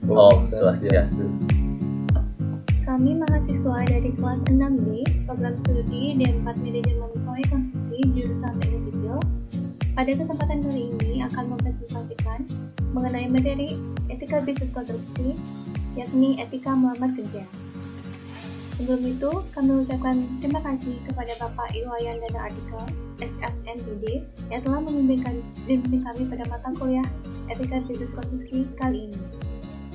Om Swastiastu. Kami mahasiswa dari kelas 6B, program studi D4 Manajemen Proyek Konstruksi jurusan Teknik Sipil. Pada kesempatan kali ini akan mempresentasikan mengenai materi etika bisnis konstruksi, yakni etika melamar kerja. Sebelum itu, kami ucapkan terima kasih kepada Bapak Iwayan Dana Artikel, SSNPD, yang telah membimbing kami pada mata kuliah etika bisnis konstruksi kali ini.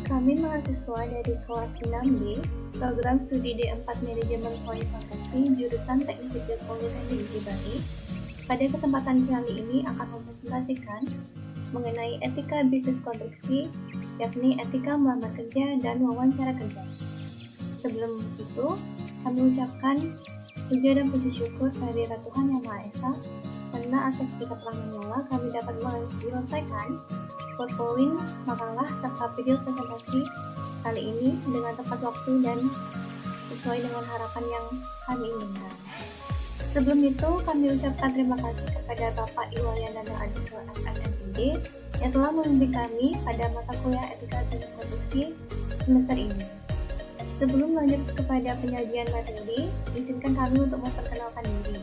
Kami mahasiswa dari kelas 6B, program studi D4 Manajemen Proyek Konstruksi jurusan Teknik Sipil Politeknik Negeri Bali. Pada kesempatan kali ini akan mempresentasikan mengenai etika bisnis konstruksi, yakni etika melamar kerja dan wawancara kerja. Sebelum itu, kami ucapkan puja dan puji syukur kehadirat Tuhan Yang Maha Esa, karena atas berkat telah menyala kami dapat menyelesaikan PowerPoint, makalah, serta video presentasi kali ini dengan tepat waktu dan sesuai dengan harapan yang kami inginkan. Sebelum itu, kami ucapkan terima kasih kepada Bapak Iwayan Dana Artikel SSNPD yang telah membimbing kami pada mata kuliah etika bisnis konstruksi semester ini. Sebelum lanjut kepada penyajian materi, izinkan kami untuk memperkenalkan diri.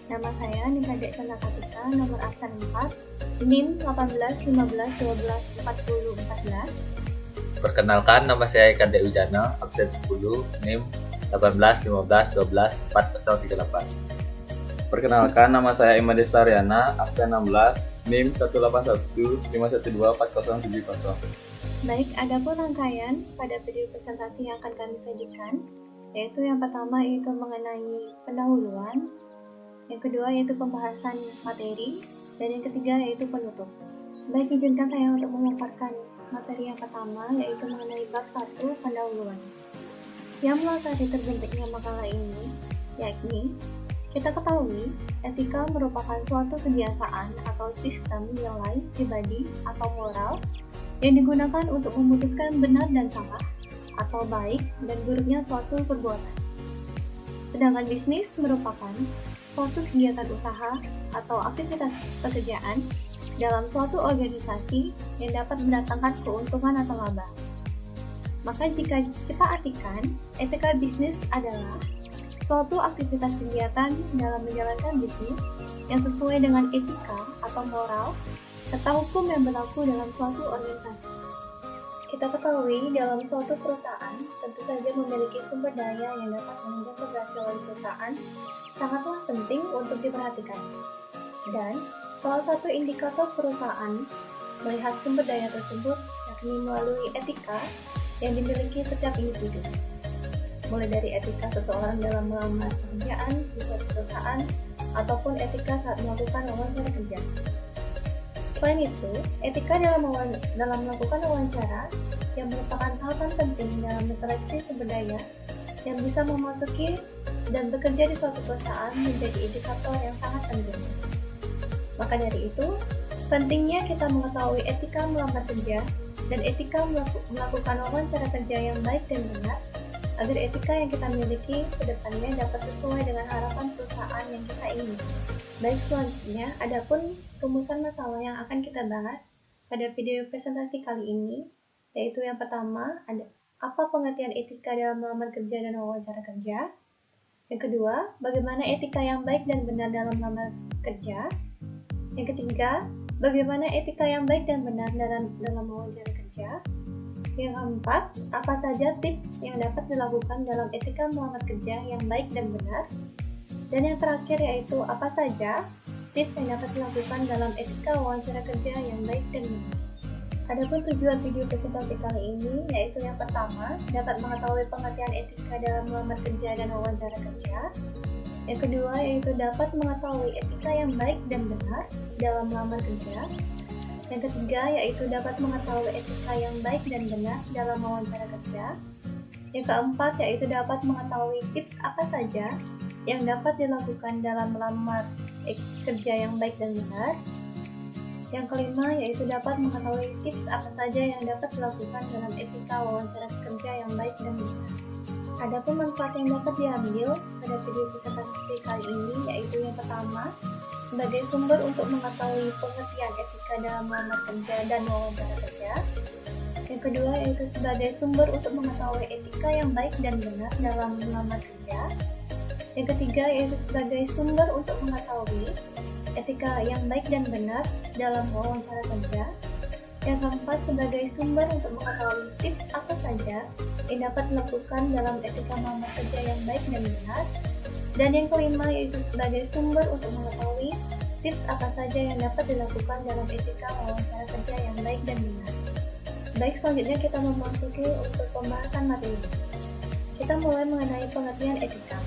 Nama saya Nika Dek Chandra Kartika, nomor absen 4, NIM 18 15 12 40 14. Perkenalkan, nama saya Eka Dek Wijana, absen 10, NIM 18 15 12 4038. Perkenalkan, nama saya Imade Stariana, absen 16, NIM 181 512 4070. Baik, adapun rangkaian pada video presentasi yang akan kami sajikan, yaitu yang pertama yaitu mengenai pendahuluan, yang kedua yaitu pembahasan materi, dan yang ketiga yaitu penutup. Baik, izinkan saya untuk memaparkan materi yang pertama, yaitu mengenai bab 1 pendahuluan. Yang melatari terbentuknya makalah ini, yakni kita ketahui etika merupakan suatu kebiasaan atau sistem nilai pribadi atau moral yang digunakan untuk memutuskan benar dan salah, atau baik dan buruknya suatu perbuatan. Sedangkan bisnis merupakan suatu kegiatan usaha atau aktivitas pekerjaan dalam suatu organisasi yang dapat mendatangkan keuntungan atau laba. Maka jika kita artikan, etika bisnis adalah suatu aktivitas kegiatan dalam menjalankan bisnis yang sesuai dengan etika atau moral serta hukum yang berlaku dalam suatu organisasi. Kita ketahui dalam suatu perusahaan tentu saja memiliki sumber daya yang dapat menunjang keberhasilan perusahaan sangatlah penting untuk diperhatikan. Dan salah satu indikator perusahaan melihat sumber daya tersebut yakni melalui etika yang dimiliki setiap individu. Mulai dari etika seseorang dalam melamar pekerjaan di suatu perusahaan ataupun etika saat melakukan wawancara kerja. Selain itu, etika dalam melakukan wawancara yang merupakan tahapan penting dalam menseleksi sumber daya yang bisa memasuki dan bekerja di suatu perusahaan menjadi indikator yang sangat penting. Maka dari itu, pentingnya kita mengetahui etika melamar kerja dan etika melakukan wawancara kerja yang baik dan benar agar etika yang kita miliki ke depannya dapat sesuai dengan harapan perusahaan yang kita ingini. Baik, selanjutnya, adapun rumusan masalah yang akan kita bahas pada video presentasi kali ini, yaitu yang pertama, ada apa pengertian etika dalam melamar kerja dan wawancara kerja. Yang kedua, bagaimana etika yang baik dan benar dalam melamar kerja. Yang ketiga, bagaimana etika yang baik dan benar dalam wawancara kerja. Yang keempat, apa saja tips yang dapat dilakukan dalam etika melamar kerja yang baik dan benar. Dan yang terakhir yaitu apa saja tips yang dapat dilakukan dalam etika wawancara kerja yang baik dan benar. Adapun tujuan video presentasi kali ini yaitu yang pertama, dapat mengetahui pengertian etika dalam melamar kerja dan wawancara kerja. Yang kedua yaitu dapat mengetahui etika yang baik dan benar dalam melamar kerja. Yang ketiga yaitu dapat mengetahui etika yang baik dan benar dalam wawancara kerja. Yang keempat yaitu dapat mengetahui tips apa saja yang dapat dilakukan dalam melamar kerja yang baik dan benar. Yang kelima yaitu dapat mengetahui tips apa saja yang dapat dilakukan dalam etika wawancara kerja yang baik dan benar. Adapun manfaat yang dapat diambil pada video presentasi kali ini yaitu yang pertama, sebagai sumber untuk mengetahui pengertian etika dalam melamar kerja dan wawancara kerja. Yang kedua yaitu sebagai sumber untuk mengetahui etika yang baik dan benar dalam melamar kerja. Yang ketiga yaitu sebagai sumber untuk mengetahui etika yang baik dan benar dalam wawancara kerja. Yang keempat sebagai sumber untuk mengetahui tips apa saja yang dapat dilakukan dalam etika melamar kerja yang baik dan benar. Dan yang kelima yaitu sebagai sumber untuk mengetahui tips apa saja yang dapat dilakukan dalam etika wawancara kerja yang baik dan benar. Baik, selanjutnya kita memasuki untuk pembahasan materi. Kita mulai mengenai pengertian etika.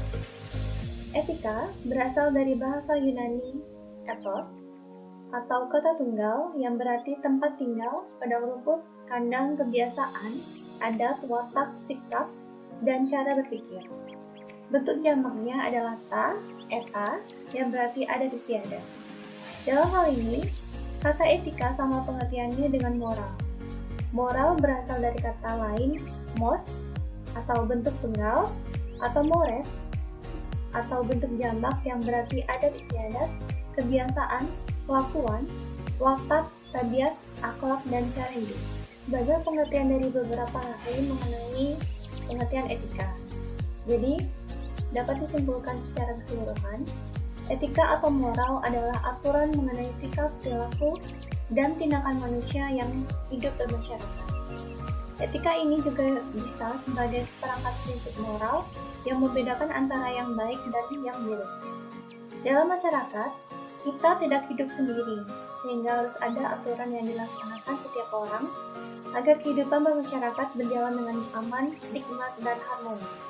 Etika berasal dari bahasa Yunani ethos atau kata tunggal yang berarti tempat tinggal, padang rumput, kandang, kebiasaan, adat, watak, sikap, dan cara berpikir. Bentuk jamaknya adalah ta, eta, yang berarti adat istiadat. Dalam hal ini, kata etika sama pengertiannya dengan moral. Moral berasal dari kata lain mos atau bentuk tunggal, atau mores atau bentuk jamak yang berarti adat istiadat, kebiasaan, kelakuan, watak, tabiat, akhlak, dan cara hidup. Sebagai pengertian dari beberapa ahli mengenai pengertian etika. Jadi, dapat disimpulkan secara keseluruhan, etika atau moral adalah aturan mengenai sikap, perilaku, dan tindakan manusia yang hidup bermasyarakat. Etika ini juga bisa sebagai seperangkat prinsip moral yang membedakan antara yang baik dan yang buruk. Dalam masyarakat, kita tidak hidup sendiri, sehingga harus ada aturan yang dilaksanakan setiap orang agar kehidupan bermasyarakat berjalan dengan aman, nikmat, dan harmonis.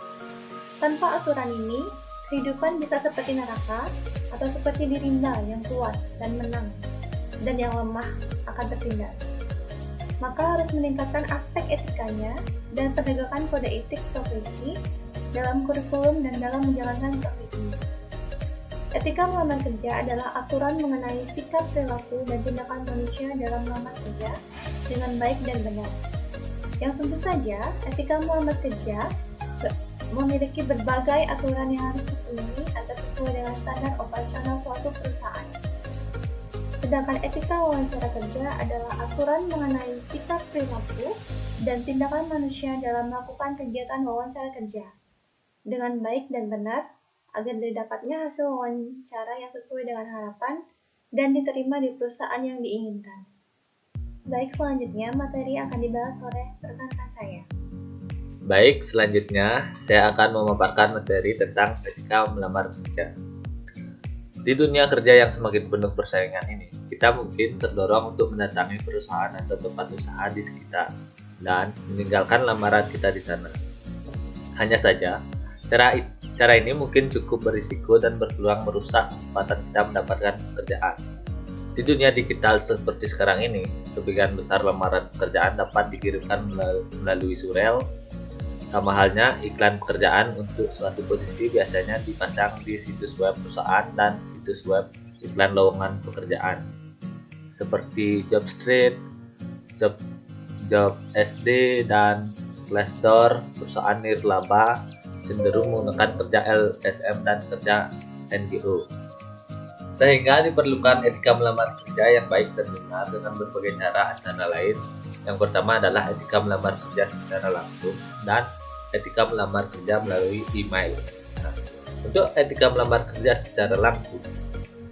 Tanpa aturan ini, kehidupan bisa seperti neraka atau seperti dirimba yang kuat dan menang, dan yang lemah akan tertindas. Maka harus meningkatkan aspek etikanya dan penegakan kode etik profesi dalam kurikulum dan dalam menjalankan profesinya. Etika melamar kerja adalah aturan mengenai sikap, perilaku, dan tindakan manusia dalam melamar kerja dengan baik dan benar. Yang tentu saja, etika melamar kerja memiliki berbagai aturan yang harus dipenuhi agar sesuai dengan standar operasional suatu perusahaan. Sedangkan etika wawancara kerja adalah aturan mengenai sikap, perilaku, dan tindakan manusia dalam melakukan kegiatan wawancara kerja dengan baik dan benar agar didapatnya hasil wawancara yang sesuai dengan harapan dan diterima di perusahaan yang diinginkan. Baik, selanjutnya materi akan dibahas oleh rekan-rekan saya. Baik, selanjutnya saya akan memaparkan materi tentang etika melamar kerja. Di dunia kerja yang semakin penuh persaingan ini, kita mungkin terdorong untuk mendatangi perusahaan atau tempat usaha di sekitar dan meninggalkan lamaran kita di sana. Hanya saja, cara ini mungkin cukup berisiko dan berpeluang merusak kesempatan kita mendapatkan pekerjaan. Di dunia digital seperti sekarang ini, sebagian besar lamaran pekerjaan dapat dikirimkan melalui surel. Sama halnya, iklan pekerjaan untuk suatu posisi biasanya dipasang di situs web perusahaan dan situs web iklan lowongan pekerjaan seperti Jobstreet, Job SD, dan Glassdoor. Perusahaan nirlaba cenderung menggunakan kerja LSM dan kerja NGO. Sehingga diperlukan etika melamar kerja yang baik dan benar dengan berbagai cara, antara lain yang pertama adalah etika melamar kerja secara langsung dan etika melamar kerja melalui email. Nah, untuk etika melamar kerja secara langsung,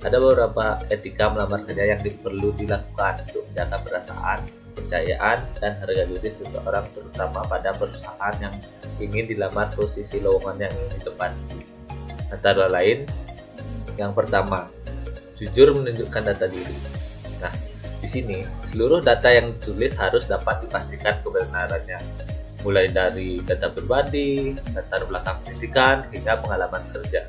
ada beberapa etika melamar kerja yang perlu dilakukan untuk menjaga perasaan, kepercayaan, dan harga diri seseorang, terutama pada perusahaan yang ingin dilamar posisi lowongan yang ingin ditempati. Antara lain, yang pertama, jujur menunjukkan data diri. Nah, di sini seluruh data yang ditulis harus dapat dipastikan kebenarannya, mulai dari data pribadi, latar belakang pendidikan, hingga pengalaman kerja.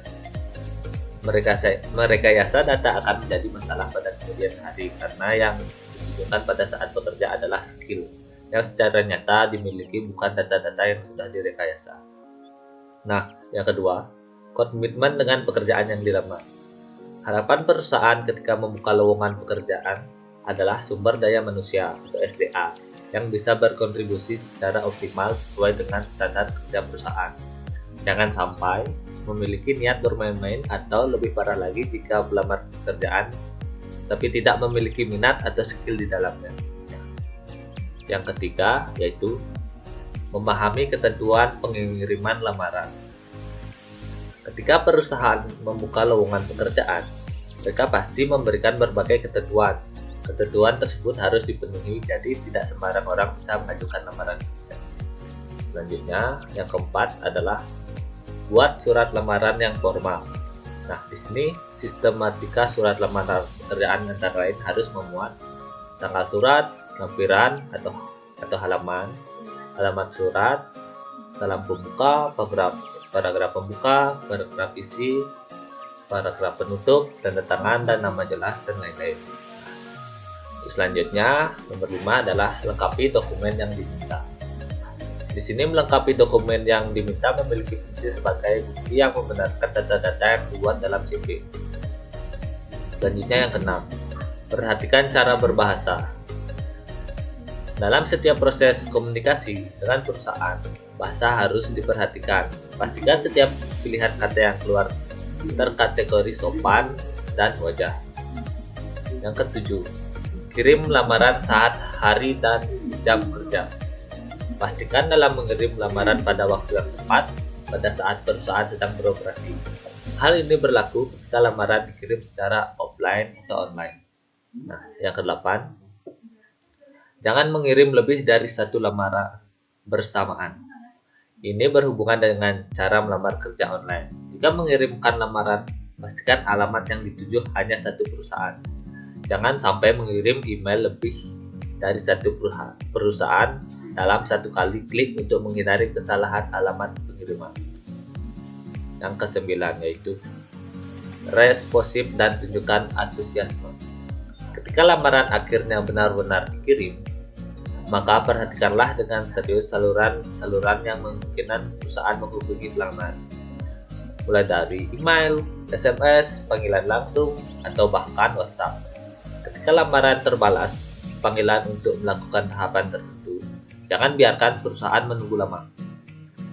Merekayasa data akan menjadi masalah pada kemudian hari karena yang dibutuhkan pada saat bekerja adalah skill yang secara nyata dimiliki, bukan data-data yang sudah direkayasa. Nah, yang kedua, komitmen dengan pekerjaan yang dilamar. Harapan perusahaan ketika membuka lowongan pekerjaan adalah sumber daya manusia atau SDA yang bisa berkontribusi secara optimal sesuai dengan standar kerja perusahaan. Jangan sampai memiliki niat bermain-main atau lebih parah lagi jika melamar pekerjaan tapi tidak memiliki minat atau skill di dalamnya. Yang ketiga yaitu memahami ketentuan pengiriman lamaran. Ketika perusahaan membuka lowongan pekerjaan, mereka pasti memberikan berbagai ketentuan. Ketentuan tersebut harus dipenuhi, jadi tidak sembarang orang bisa mengajukan lamaran kerja. Selanjutnya, yang keempat adalah buat surat lamaran yang formal. Nah, di sini sistematika surat lamaran pekerjaan antara lain harus memuat tanggal surat, lampiran atau halaman, alamat surat, salam pembuka, paragraf pembuka, paragraf isi, paragraf penutup, tanda tangan dan nama jelas dan lain-lain. Selanjutnya, nomor 5 adalah lengkapi dokumen yang diminta. Di sini melengkapi dokumen yang diminta memiliki fungsi sebagai bukti yang membenarkan data-data yang dibuat dalam CV. Selanjutnya yang keenam, perhatikan cara berbahasa. Dalam setiap proses komunikasi dengan perusahaan, bahasa harus diperhatikan. Pastikan setiap pilihan kata yang keluar terkategori sopan dan wajar. Yang ketujuh, kirim lamaran saat, hari, dan jam kerja. Pastikan dalam mengirim lamaran pada waktu yang tepat pada saat perusahaan sedang beroperasi. Hal ini berlaku ketika lamaran dikirim secara offline atau online. Nah, yang kedelapan, jangan mengirim lebih dari satu lamaran bersamaan. Ini berhubungan dengan cara melamar kerja online. Jika mengirimkan lamaran, pastikan alamat yang dituju hanya satu perusahaan. Jangan sampai mengirim email lebih dari satu perusahaan dalam satu kali klik untuk menghindari kesalahan alamat pengiriman. Yang kesembilan yaitu responsif dan tunjukkan antusiasme. Ketika lamaran akhirnya benar-benar dikirim, maka perhatikanlah dengan serius saluran yang memungkinkan perusahaan menghubungi pelamar, mulai dari email, SMS, panggilan langsung, atau bahkan WhatsApp. Ketika lamaran terbalas panggilan untuk melakukan tahapan tertentu, jangan biarkan perusahaan menunggu lama.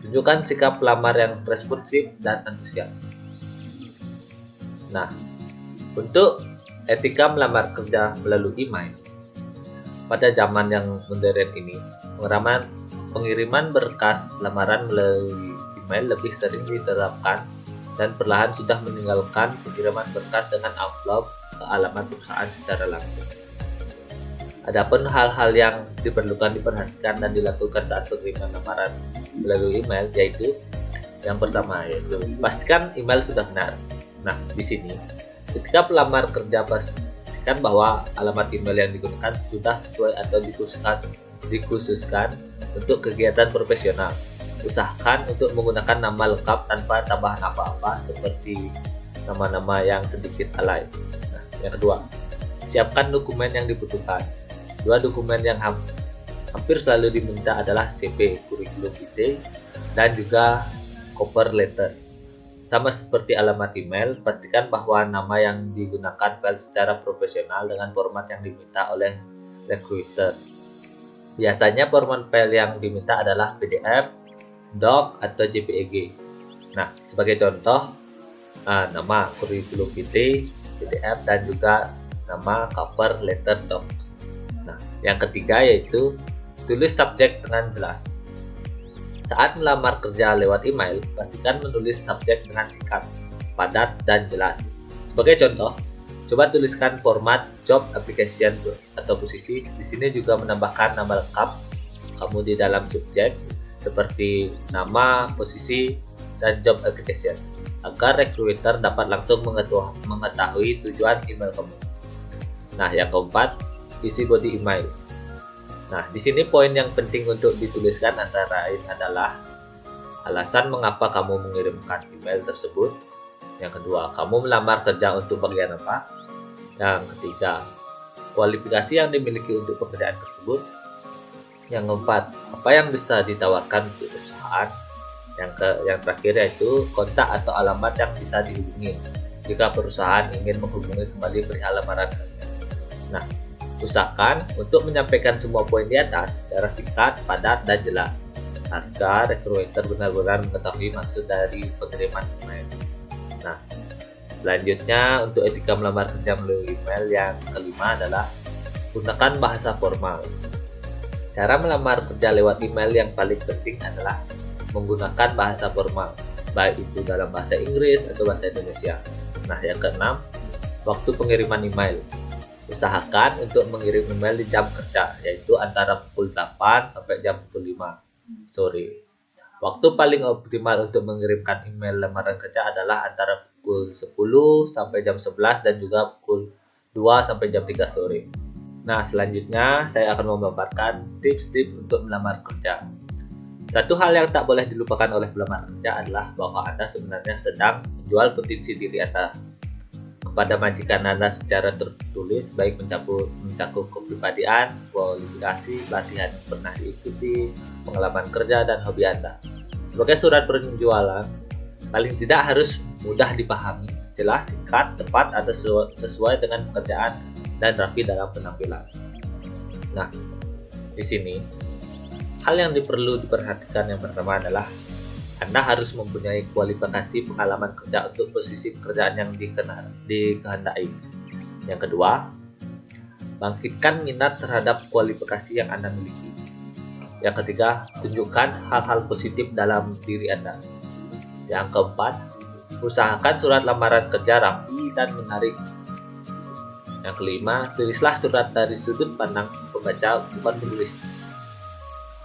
Tunjukkan sikap pelamar yang responsif dan antusias. Nah, untuk etika melamar kerja melalui email, pada zaman yang modern ini, pengiriman berkas lamaran melalui email lebih sering diterapkan dan perlahan sudah meninggalkan pengiriman berkas dengan amplop ke alamat perusahaan secara langsung. Adapun hal-hal yang diperhatikan dan dilakukan saat pengiriman lamaran melalui email yaitu yang pertama yaitu pastikan email sudah benar. Nah, di sini ketika pelamar kerja pastikan bahwa alamat email yang digunakan sudah sesuai atau dikhususkan untuk kegiatan profesional. Usahakan untuk menggunakan nama lengkap tanpa tambahan apa-apa seperti nama-nama yang sedikit alay. Nah, yang kedua, siapkan dokumen yang dibutuhkan. Dua dokumen yang hampir selalu diminta adalah CV, kurikulum vitae, dan juga cover letter. Sama seperti alamat email, pastikan bahwa nama yang digunakan file secara profesional dengan format yang diminta oleh recruiter. Biasanya format file yang diminta adalah PDF, doc, atau JPEG. Nah, sebagai contoh, nama kurikulum vitae, PDF, dan juga nama cover letter doc. Nah, yang ketiga yaitu tulis subjek dengan jelas. Saat melamar kerja lewat email, pastikan menulis subjek dengan singkat, padat, dan jelas. Sebagai contoh, coba tuliskan format job application atau posisi. Di sini juga menambahkan nama lengkap kamu di dalam subjek seperti nama, posisi, dan job application agar recruiter dapat langsung mengetahui tujuan email kamu. Nah, yang keempat, isi body email. Nah, di sini poin yang penting untuk dituliskan antara lain adalah alasan mengapa kamu mengirimkan email tersebut. Yang kedua, kamu melamar kerja untuk bagian apa? Yang ketiga, kualifikasi yang dimiliki untuk pekerjaan tersebut. Yang keempat, apa yang bisa ditawarkan untuk perusahaan. Yang terakhir yaitu kontak atau alamat yang bisa dihubungi jika perusahaan ingin menghubungi kembali perihal lamaran kerja. Nah, usahakan untuk menyampaikan semua poin di atas secara singkat, padat, dan jelas agar recruiter benar-benar mengetahui maksud dari pengiriman email. Nah, selanjutnya untuk etika melamar kerja melalui email yang kelima adalah gunakan bahasa formal. Cara melamar kerja lewat email yang paling penting adalah menggunakan bahasa formal, baik itu dalam bahasa Inggris atau bahasa Indonesia. Nah, yang keenam, waktu pengiriman email. Usahakan untuk mengirim email di jam kerja, yaitu antara pukul 8 sampai jam pukul 5 sore. Waktu paling optimal untuk mengirimkan email lamaran kerja adalah antara pukul 10 sampai jam 11 dan juga pukul 2 sampai jam 3 sore. Nah, selanjutnya saya akan memaparkan tips-tips untuk melamar kerja. Satu hal yang tak boleh dilupakan oleh pelamar kerja adalah bahwa Anda sebenarnya sedang menjual potensi diri Anda kepada majikan Anda secara tertulis, baik mencakup kepribadian, kualifikasi, pelatihan yang pernah diikuti, pengalaman kerja, dan hobi Anda. Sebagai surat penjualan, paling tidak harus mudah dipahami, jelas, singkat, tepat, atau sesuai dengan pekerjaan, dan rapi dalam penampilan. Nah, di sini, hal yang perlu diperhatikan yang pertama adalah Anda harus mempunyai kualifikasi pengalaman kerja untuk posisi pekerjaan yang dikehendaki. Yang kedua, bangkitkan minat terhadap kualifikasi yang Anda miliki. Yang ketiga, tunjukkan hal-hal positif dalam diri Anda. Yang keempat, usahakan surat lamaran kerja rapi dan menarik. Yang kelima, tulislah surat dari sudut pandang pembaca, bukan penulis.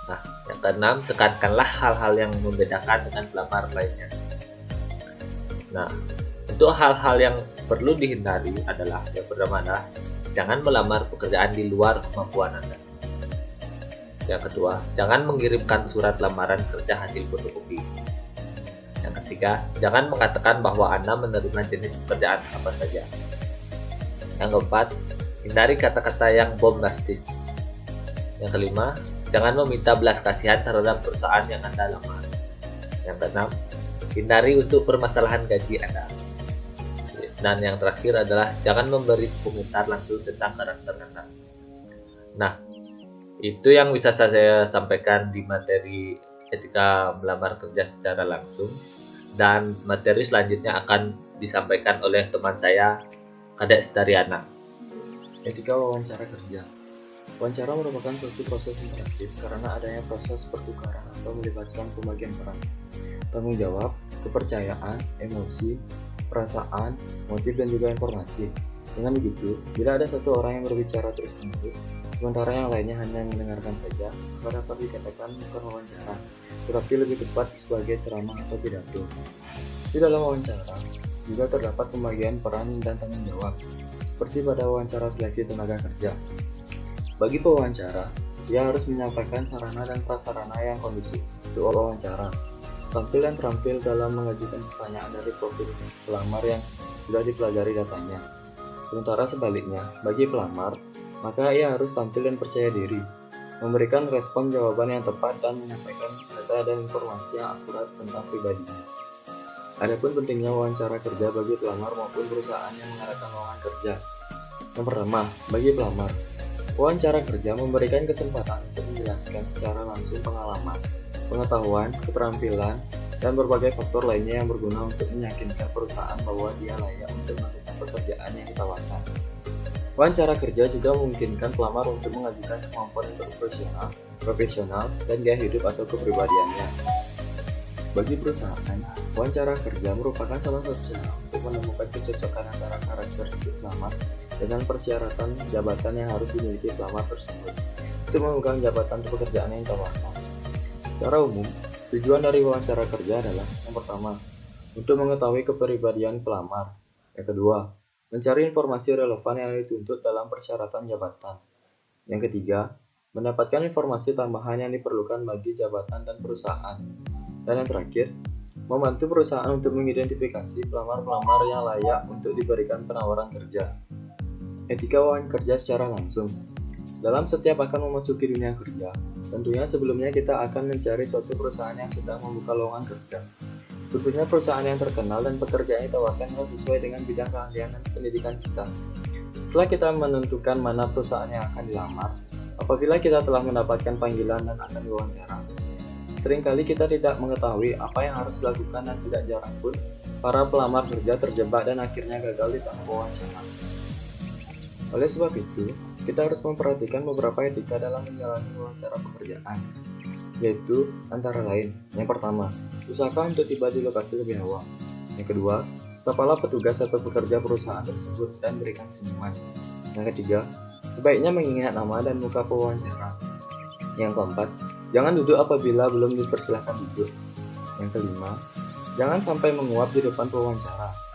Nah, yang keenam, tekankanlah hal-hal yang membedakan dengan pelamar lainnya. Nah, untuk hal-hal yang perlu dihindari adalah yang pertama adalah jangan melamar pekerjaan di luar kemampuan Anda. Yang kedua, jangan mengirimkan surat lamaran kerja hasil fotokopi. Yang ketiga, jangan mengatakan bahwa Anda menerima jenis pekerjaan apa saja. Yang keempat, hindari kata-kata yang bombastis. Yang kelima, jangan meminta belas kasihan terhadap perusahaan yang Anda lamar. Yang keenam, hindari untuk permasalahan gaji Anda. Dan yang terakhir adalah jangan memberi komentar langsung tentang karakter Anda. Nah, itu yang bisa saya sampaikan di materi etika melamar kerja secara langsung. Dan materi selanjutnya akan disampaikan oleh teman saya, Kadek Stariana. Etika wawancara kerja. Wawancara merupakan suatu proses interaktif karena adanya proses pertukaran atau melibatkan pembagian peran, tanggung jawab, kepercayaan, emosi, perasaan, motif, dan juga informasi. Dengan begitu, bila ada satu orang yang berbicara terus-menerus, sementara yang lainnya hanya mendengarkan saja, maka dapat dikatakan bukan wawancara, tetapi lebih tepat sebagai ceramah atau pidato. Di dalam wawancara, juga terdapat pembagian peran dan tanggung jawab, seperti pada wawancara seleksi tenaga kerja. Bagi pewawancara, ia harus menyampaikan sarana dan prasarana yang kondusif untuk wawancara, tampil dan terampil dalam mengajukan pertanyaan dari profil pelamar yang sudah dipelajari datanya. Sementara sebaliknya, bagi pelamar, maka ia harus tampil dan percaya diri, memberikan respon jawaban yang tepat dan menyampaikan data dan informasi yang akurat tentang pribadinya. Adapun pentingnya wawancara kerja bagi pelamar maupun perusahaan yang mengadakan lowongan kerja. Yang pertama, bagi pelamar, wawancara kerja memberikan kesempatan untuk menjelaskan secara langsung pengalaman, pengetahuan, keterampilan, dan berbagai faktor lainnya yang berguna untuk meyakinkan perusahaan bahwa dia layak untuk melakukan pekerjaan yang ditawarkan. Wawancara kerja juga memungkinkan pelamar untuk mengajukan kemampuan profesional, dan gaya hidup atau kepribadiannya. Bagi perusahaan, wawancara kerja merupakan salah satu cara untuk menemukan kecocokan antara karakteristik pelamar dengan persyaratan jabatan yang harus dimiliki pelamar tersebut untuk memegang jabatan atau pekerjaan yang ditawarkan. Secara umum, tujuan dari wawancara kerja adalah yang pertama, untuk mengetahui kepribadian pelamar. Yang kedua, mencari informasi relevan yang dituntut dalam persyaratan jabatan. Yang ketiga, mendapatkan informasi tambahan yang diperlukan bagi jabatan dan perusahaan. Dan yang terakhir, membantu perusahaan untuk mengidentifikasi pelamar-pelamar yang layak untuk diberikan penawaran kerja. Etika wawancara kerja secara langsung. Dalam setiap akan memasuki dunia kerja, tentunya sebelumnya kita akan mencari suatu perusahaan yang sedang membuka lowongan kerja. Tentunya perusahaan yang terkenal dan pekerjaan yang ditawarkan harus sesuai dengan bidang keahlian dan pendidikan kita. Setelah kita menentukan mana perusahaan yang akan dilamar, apabila kita telah mendapatkan panggilan dan akan diwawancara, seringkali kita tidak mengetahui apa yang harus dilakukan dan tidak jarang pun para pelamar kerja terjebak dan akhirnya gagal di tahap wawancara. Oleh sebab itu, kita harus memperhatikan beberapa etika dalam menjalani wawancara pekerjaan, yaitu antara lain, yang pertama, usahakan untuk tiba di lokasi lebih awal. Yang kedua, sapalah petugas atau pekerja perusahaan tersebut dan berikan senyuman. Yang ketiga, sebaiknya mengingat nama dan muka pewawancara. Yang keempat, jangan duduk apabila belum dipersilahkan duduk. Yang kelima, jangan sampai menguap di depan pewawancara.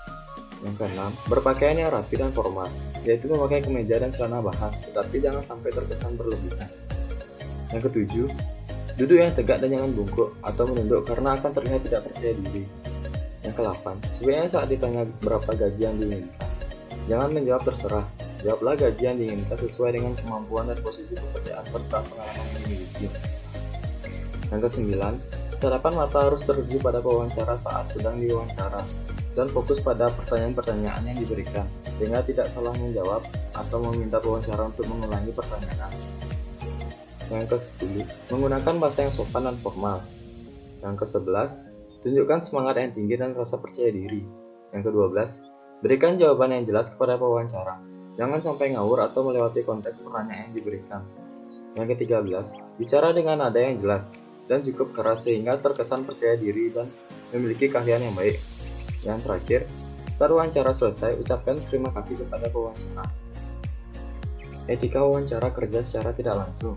Yang keenam, berpakaian yang rapi dan formal, yaitu memakai kemeja dan celana bahan, tetapi jangan sampai terkesan berlebihan. Yang ketujuh, duduk yang tegak dan jangan bungkuk atau menunduk karena akan terlihat tidak percaya diri. Yang ke-8, sebenarnya saat ditanya berapa gaji yang diinginkan, jangan menjawab terserah. Jawablah gaji yang diinginkan sesuai dengan kemampuan dan posisi pekerjaan serta pengalaman yang dimiliki. Yang ke-9, tatapan mata harus tertuju pada pewawancara saat sedang diwawancara dan fokus pada pertanyaan-pertanyaan yang diberikan, sehingga tidak salah menjawab atau meminta pewawancara untuk mengulangi pertanyaan. Yang ke-10, menggunakan bahasa yang sopan dan formal. Yang ke-11, tunjukkan semangat yang tinggi dan rasa percaya diri. Yang ke-12, berikan jawaban yang jelas kepada pewawancara. Jangan sampai ngawur atau melewati konteks pertanyaan yang diberikan. Yang ke-13, bicara dengan nada yang jelas dan cukup keras sehingga terkesan percaya diri dan memiliki keahlian yang baik. Yang terakhir, saat wawancara selesai, ucapkan terima kasih kepada pewawancara. Etika wawancara kerja secara tidak langsung.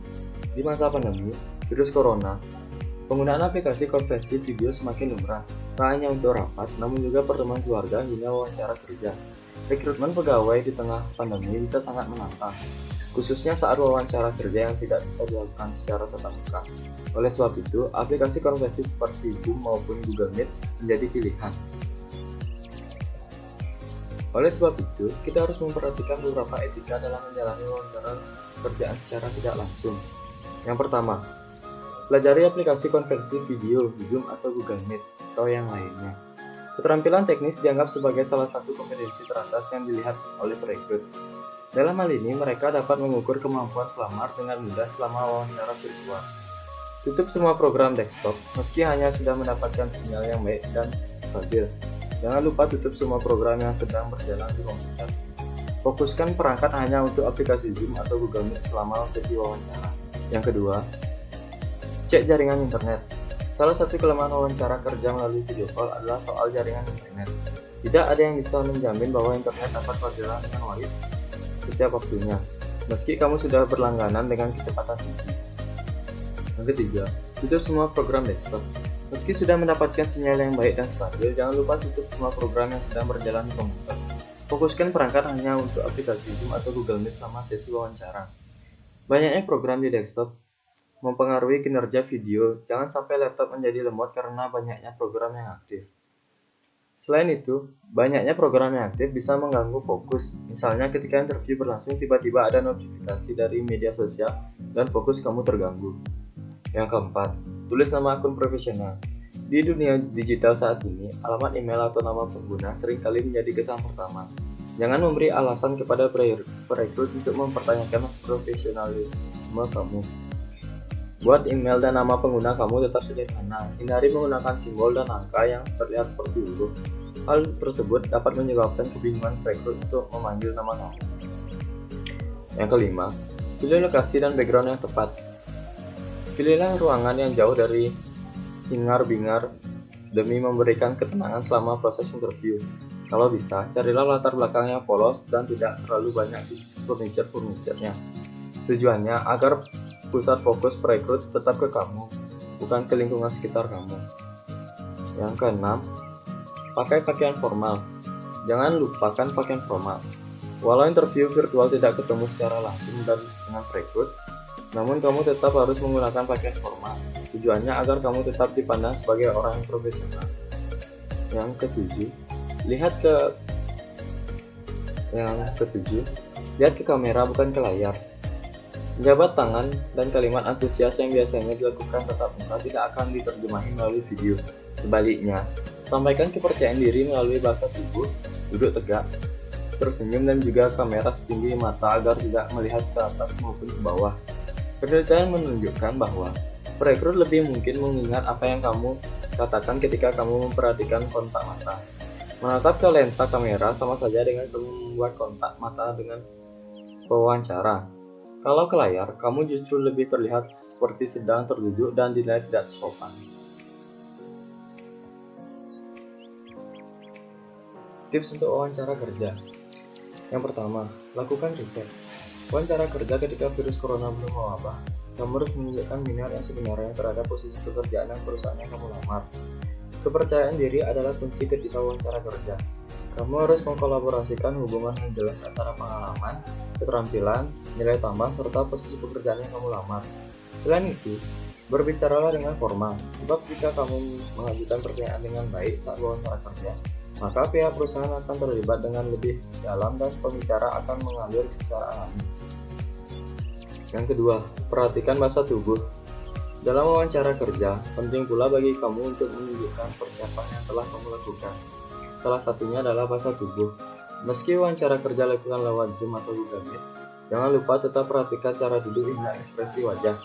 Di masa pandemi, virus corona, penggunaan aplikasi konferensi video semakin lumrah, tak hanya untuk rapat, namun juga pertemuan keluarga hingga wawancara kerja. Rekrutmen pegawai di tengah pandemi bisa sangat menantang, khususnya saat wawancara kerja yang tidak bisa dilakukan secara tatap muka. Oleh sebab itu, aplikasi konferensi seperti Zoom maupun Google Meet menjadi pilihan. Oleh sebab itu, kita harus memperhatikan beberapa etika dalam menjalani wawancara pekerjaan secara tidak langsung. Yang pertama, pelajari aplikasi konferensi video, Zoom atau Google Meet, atau yang lainnya. Keterampilan teknis dianggap sebagai salah satu kompetensi teratas yang dilihat oleh perekrut. Dalam hal ini, mereka dapat mengukur kemampuan pelamar dengan mudah selama wawancara virtual. Tutup semua program desktop, meski hanya sudah mendapatkan sinyal yang baik dan stabil. Jangan lupa tutup semua program yang sedang berjalan di komputer. Fokuskan perangkat hanya untuk aplikasi Zoom atau Google Meet selama sesi wawancara. Yang kedua, cek jaringan internet. Salah satu kelemahan wawancara kerja melalui video call adalah soal jaringan internet. Tidak ada yang bisa menjamin bahwa internet dapat berjalan dengan baik setiap waktunya, meski kamu sudah berlangganan dengan kecepatan tinggi. Yang ketiga, tutup semua program desktop. Meski sudah mendapatkan sinyal yang baik dan stabil, jangan lupa tutup semua program yang sedang berjalan di komputer. Fokuskan perangkat hanya untuk aplikasi Zoom atau Google Meet selama sesi wawancara. Banyaknya program di desktop mempengaruhi kinerja video. Jangan sampai laptop menjadi lemot karena banyaknya program yang aktif. Selain itu, banyaknya program yang aktif bisa mengganggu fokus. Misalnya ketika interview berlangsung tiba-tiba ada notifikasi dari media sosial dan fokus kamu terganggu. Yang keempat, tulis nama akun profesional. Di dunia digital saat ini, alamat email atau nama pengguna seringkali menjadi kesan pertama. Jangan memberi alasan kepada perekrut untuk mempertanyakan profesionalisme kamu. Buat email dan nama pengguna kamu tetap sederhana. Hindari menggunakan simbol dan angka yang terlihat seperti huruf. Hal tersebut dapat menyebabkan kebingungan perekrut untuk memanggil nama kamu. Yang kelima, pilih lokasi dan background yang tepat. Pilihlah ruangan yang jauh dari hingar-bingar demi memberikan ketenangan selama proses interview. Kalau bisa, carilah latar belakang yang polos dan tidak terlalu banyak furniture-nya. Tujuannya agar pusat fokus perekrut tetap ke kamu, bukan ke lingkungan sekitar kamu. Yang keenam, pakai pakaian formal. Jangan lupakan pakaian formal. Walau interview virtual tidak ketemu secara langsung dan dengan perekrut, namun kamu tetap harus menggunakan pakaian formal. Tujuannya agar kamu tetap dipandang sebagai orang yang profesional. Yang ketujuh, lihat ke kamera bukan ke layar. Jabat tangan dan kalimat antusias yang biasanya dilakukan tatap muka tidak akan diterjemahi melalui video. Sebaliknya, sampaikan kepercayaan diri melalui bahasa tubuh, duduk tegak, tersenyum dan juga kamera setinggi mata agar tidak melihat ke atas maupun ke bawah. Penelitian menunjukkan bahwa perekrut lebih mungkin mengingat apa yang kamu katakan ketika kamu memperhatikan kontak mata. Menatap ke lensa kamera sama saja dengan membuat kontak mata dengan pewawancara. Kalau ke layar, kamu justru lebih terlihat seperti sedang terduduk dan dinilai tidak sopan. Tips untuk wawancara kerja. Yang pertama, lakukan riset. Wawancara kerja ketika virus corona belum mewabah, kamu harus menunjukkan minat yang sebenarnya terhadap posisi pekerjaan dan perusahaan yang kamu lamar. Kepercayaan diri adalah kunci ketika wawancara kerja. Kamu harus mengkolaborasikan hubungan yang jelas antara pengalaman, keterampilan, nilai tambah, serta posisi pekerjaan yang kamu lamar. Selain itu, berbicaralah dengan formal, sebab jika kamu mengajukan pertanyaan dengan baik saat wawancara kerja, maka pihak perusahaan akan terlibat dengan lebih dalam dan pembicara akan mengalir secara alami. Yang kedua, perhatikan bahasa tubuh. Dalam wawancara kerja, penting pula bagi kamu untuk menunjukkan persiapan yang telah kamu lakukan. Salah satunya adalah bahasa tubuh. Meski wawancara kerja dilakukan lewat Zoom atau Google Meet, jangan lupa tetap perhatikan cara duduk hingga ekspresi wajah.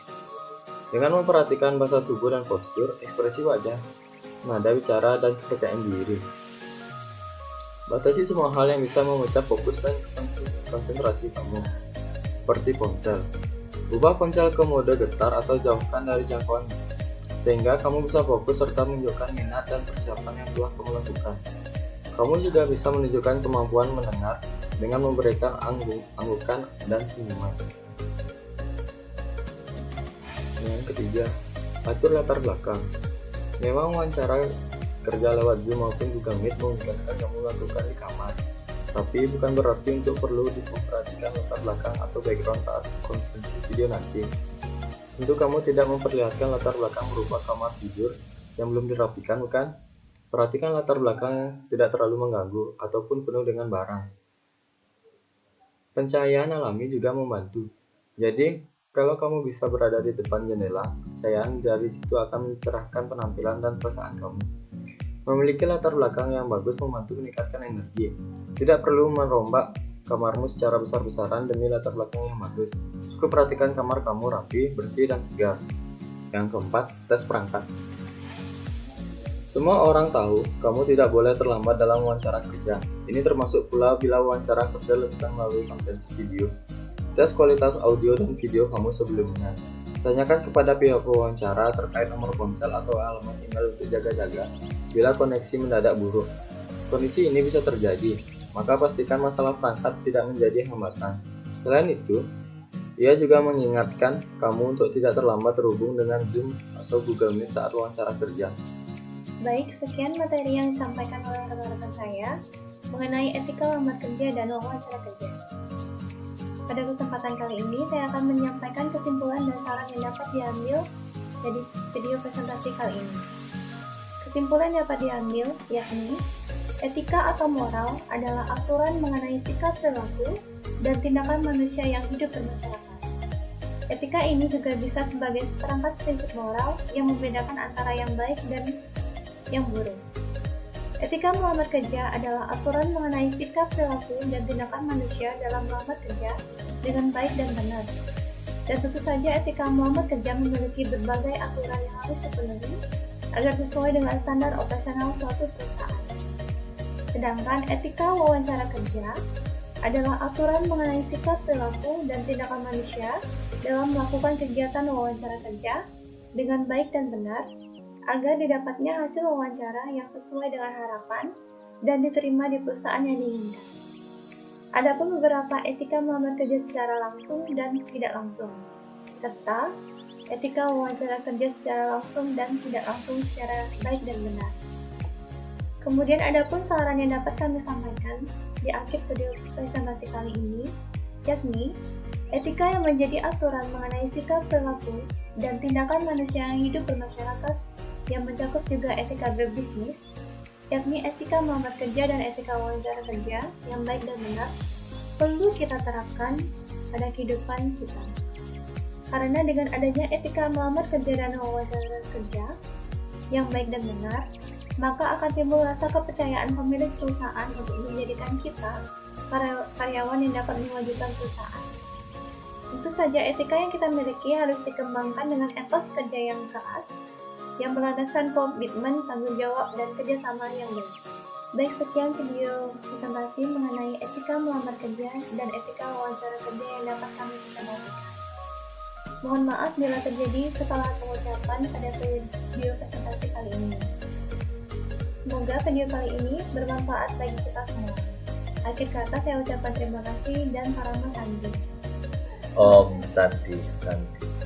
Dengan memperhatikan bahasa tubuh dan postur, ekspresi wajah, nada bicara, dan kepercayaan diri. Batasi semua hal yang bisa memecah fokus dan konsentrasi kamu, seperti ponsel. Ubah ponsel ke mode getar atau jauhkan dari jangkauan, sehingga kamu bisa fokus serta menunjukkan minat dan persiapan yang telah kamu lakukan. Kamu juga bisa menunjukkan kemampuan mendengar dengan memberikan anggukan dan senyuman. Yang ketiga, atur latar belakang. Memang wawancara kerja lewat Zoom maupun Google Meet memungkinkan kamu lakukan di kamar, tapi bukan berarti untuk perlu diperhatikan latar belakang atau background saat konferensi video nanti. Tentu kamu tidak memperlihatkan latar belakang berupa kamar tidur yang belum dirapikan, bukan? Perhatikan latar belakang yang tidak terlalu mengganggu ataupun penuh dengan barang. Pencahayaan alami juga membantu. Jadi, kalau kamu bisa berada di depan jendela, cahaya dari situ akan mencerahkan penampilan dan perasaan kamu. Memiliki latar belakang yang bagus membantu meningkatkan energi. Tidak perlu merombak kamarmu secara besar-besaran demi latar belakang yang bagus. Cukup perhatikan kamar kamu rapi, bersih, dan segar. Yang keempat, tes perangkat. Semua orang tahu kamu tidak boleh terlambat dalam wawancara kerja. Ini termasuk pula bila wawancara kerja dilakukan melalui konferensi video. Tes kualitas audio dan video kamu sebelumnya. Tanyakan kepada pihak wawancara terkait nomor ponsel atau alamat email untuk jaga-jaga bila koneksi mendadak buruk. Kondisi ini bisa terjadi, maka pastikan masalah perangkat tidak menjadi hambatan. Selain itu, ia juga mengingatkan kamu untuk tidak terlambat terhubung dengan Zoom atau Google Meet saat wawancara kerja. Baik, sekian materi yang disampaikan oleh rekan-rekan saya mengenai etika lamar kerja dan wawancara kerja. Pada kesempatan kali ini, saya akan menyampaikan kesimpulan dan saran yang dapat diambil dari video presentasi kali ini. Kesimpulan yang dapat diambil yakni, etika atau moral adalah aturan mengenai sikap perilaku dan tindakan manusia yang hidup bermasyarakat. Etika ini juga bisa sebagai seperangkat prinsip moral yang membedakan antara yang baik dan yang buruk. Etika melamar kerja adalah aturan mengenai sikap perilaku dan tindakan manusia dalam melamar kerja dengan baik dan benar. Dan tentu saja etika melamar kerja memiliki berbagai aturan yang harus dipenuhi agar sesuai dengan standar operasional suatu perusahaan. Sedangkan etika wawancara kerja adalah aturan mengenai sikap perilaku dan tindakan manusia dalam melakukan kegiatan wawancara kerja dengan baik dan benar, agar didapatnya hasil wawancara yang sesuai dengan harapan dan diterima di perusahaan yang diinginkan. Adapun beberapa etika melamar kerja secara langsung dan tidak langsung, serta etika wawancara kerja secara langsung dan tidak langsung secara baik dan benar. Kemudian adapun saran yang dapat kami sampaikan di akhir video presentasi kali ini, yakni etika yang menjadi aturan mengenai sikap perilaku dan tindakan manusia yang hidup bermasyarakat yang mencakup juga etika berbisnis, yakni etika melamar kerja dan etika wawancara kerja yang baik dan benar, perlu kita terapkan pada kehidupan kita. Karena dengan adanya etika melamar kerja dan wawancara kerja yang baik dan benar, maka akan timbul rasa kepercayaan pemilik perusahaan untuk menjadikan kita karyawan yang dapat memajukan perusahaan. Tentu saja etika yang kita miliki harus dikembangkan dengan etos kerja yang keras, yang berlandaskan komitmen, tanggung jawab, dan kerjasama yang baik. Baik, sekian video presentasi mengenai etika melamar kerja dan etika wawancara kerja yang dapat kami presentasikan. Mohon maaf bila terjadi kesalahan pengucapan pada video presentasi kali ini. Semoga video kali ini bermanfaat bagi kita semua. Akhir kata saya ucapkan terima kasih dan Parama Sandi. Om Santi Santi.